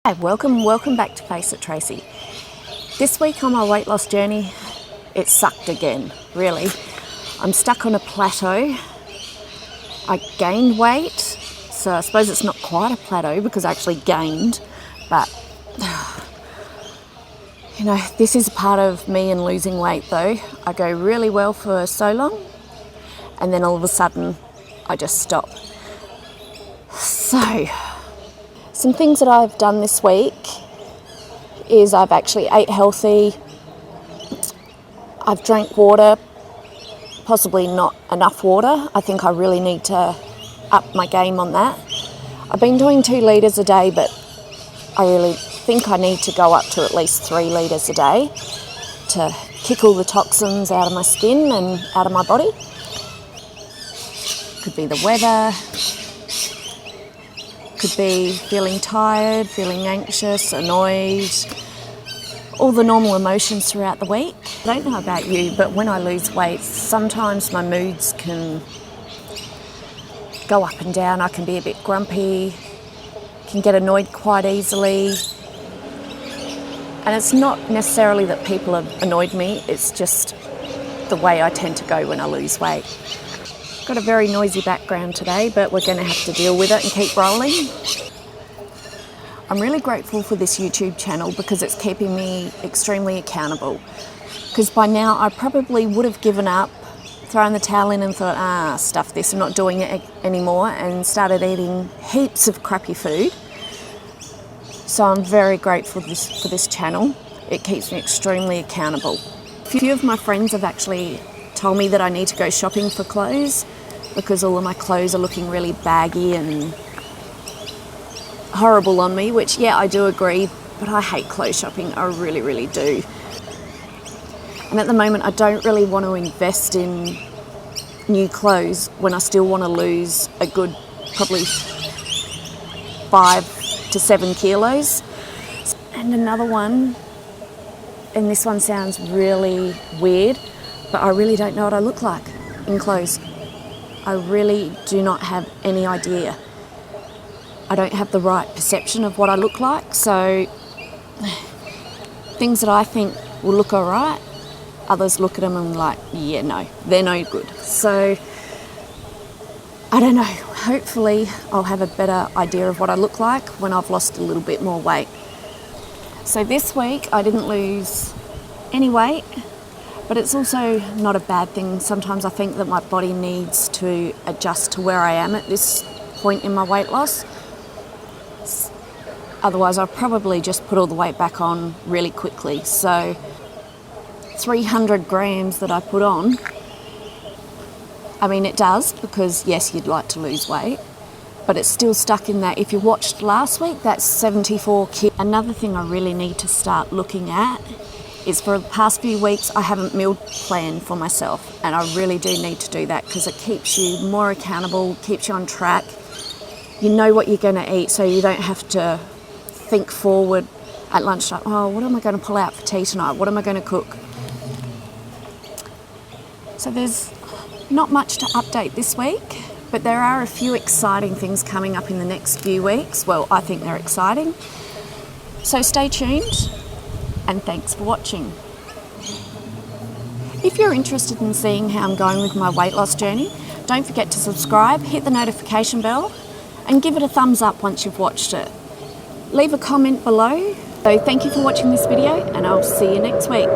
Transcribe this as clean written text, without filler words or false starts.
Hi, welcome back to Faceittracy. This week on my weight loss journey, it sucked again, really. I'm stuck on a plateau. I gained weight, so I suppose it's not quite a plateau because I actually gained, but you know, this is part of me and losing weight though. I go really well for so long and then all of a sudden I just stop. So, some things that I've done this week is I've actually ate healthy, I've drank water, possibly not enough water. I think I really need to up my game on that. I've been doing 2 litres a day, but I really think I need to go up to at least 3 litres a day to kick all the toxins out of my skin and out of my body. Could be the weather, could be feeling tired, feeling anxious, annoyed, all the normal emotions throughout the week. I don't know about you, but when I lose weight, sometimes my moods can go up and down. I can be a bit grumpy, can get annoyed quite easily. And it's not necessarily that people have annoyed me, it's just the way I tend to go when I lose weight. Got a very noisy background today, but we're going to have to deal with it and keep rolling. I'm really grateful for this YouTube channel because it's keeping me extremely accountable. Because by now I probably would have given up, thrown the towel in and thought, stuff this, I'm not doing it anymore, and started eating heaps of crappy food. So I'm very grateful for this channel. It keeps me extremely accountable. A few of my friends have actually told me that I need to go shopping for clothes because all of my clothes are looking really baggy and horrible on me, which yeah, I do agree, but I hate clothes shopping. I really, really do. And at the moment, I don't really want to invest in new clothes when I still want to lose a good probably 5 to 7 kilos. And another one, and this one sounds really weird, but I really don't know what I look like in clothes. I really do not have any idea. I don't have the right perception of what I look like, so things that I think will look alright, others look at them and like, yeah, no, they're no good. So, I don't know, hopefully I'll have a better idea of what I look like when I've lost a little bit more weight. So this week I didn't lose any weight, but it's also not a bad thing. Sometimes I think that my body needs to adjust to where I am at this point in my weight loss. Otherwise, I'll probably just put all the weight back on really quickly. So 300 grams that I put on, I mean, it does because, yes, you'd like to lose weight, but it's still stuck in that. If you watched last week, that's 74 kilos. Another thing I really need to start looking at is for the past few weeks, I haven't meal planned for myself, and I really do need to do that because it keeps you more accountable, keeps you on track. You know what you're going to eat, so you don't have to think forward at lunchtime. Oh, what am I going to pull out for tea tonight? What am I going to cook? So there's not much to update this week, but there are a few exciting things coming up in the next few weeks. Well, I think they're exciting. So stay tuned, and thanks for watching. If you're interested in seeing how I'm going with my weight loss journey, don't forget to subscribe, hit the notification bell, and give it a thumbs up once you've watched it. Leave a comment below. So thank you for watching this video, and I'll see you next week.